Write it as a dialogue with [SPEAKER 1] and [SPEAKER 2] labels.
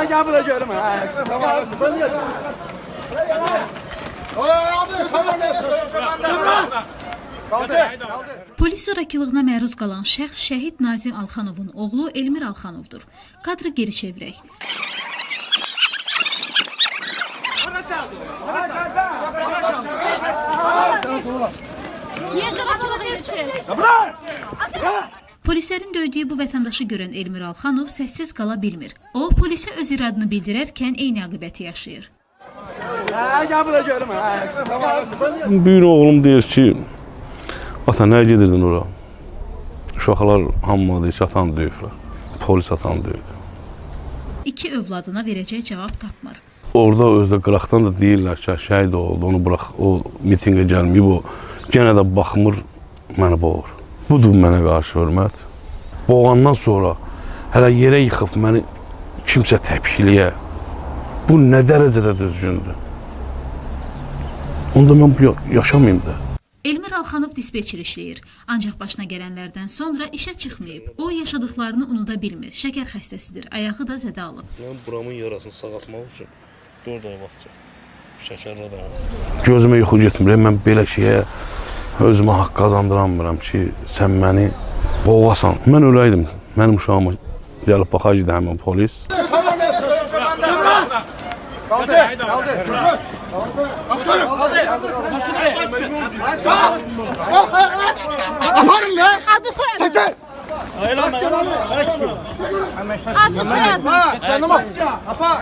[SPEAKER 1] Gel buraya görüm.
[SPEAKER 2] Polis zorakılığına məruz qalan şəxs şəhid Nazim Alxanovun oğlu Elmir Alxanovdur. Kadrı geri çevirək. Polislərin döydüyü bu vətəndaşı görən Elmir Alxanov səssiz qala bilmir. O, polisə öz iradını bildirərkən eyni aqibəti yaşayır.
[SPEAKER 1] Gel buraya görüm.
[SPEAKER 3] Büyük oğlum deyir ki, ata nəyə gedirdin ora? Uşaqlar hamma deyir ki, atanı döyüblər. Polis atanı döyüdü.
[SPEAKER 2] İki övladına verəcək cavab tapmır.
[SPEAKER 3] Orada özdə qıraqdan da deyirlər ki, şəhid oldu, onu bırax, o mitingə gəlməyib, o yenə də baxmır, məni boğur. Budur mənə qarşı hörmət. Boğandan sonra hələ yerə yıxıb məni kimsə təpikliyə. Bu nə dərəcədə düzgündür? Onda mən bu yaşamayayım da.
[SPEAKER 2] Elmir Alxanov dispetçer işləyir. Ancaq başına gələnlərdən sonra işə çıxmayıb. O, yaşadıqlarını unuda bilmir. Şəkər xəstəsidir. Ayağı da zədə alıb.
[SPEAKER 3] Mən buramın yarasını sağaltmaq üçün 4 ay vaxt çəkdim. Şəkərlə də alıb. Gözümə yuxu getmir. Mən belə şeyə özümə haqq qazandıramıram ki, sən məni boğasan. Mən öləydim. Mənim uşağıma gəlib baxacaqdı həmin polis.
[SPEAKER 1] Kaldı. Aparın ya.
[SPEAKER 4] Adı soyadı.
[SPEAKER 1] Çekil.
[SPEAKER 4] Adı soyadı.
[SPEAKER 1] Canım. Apar.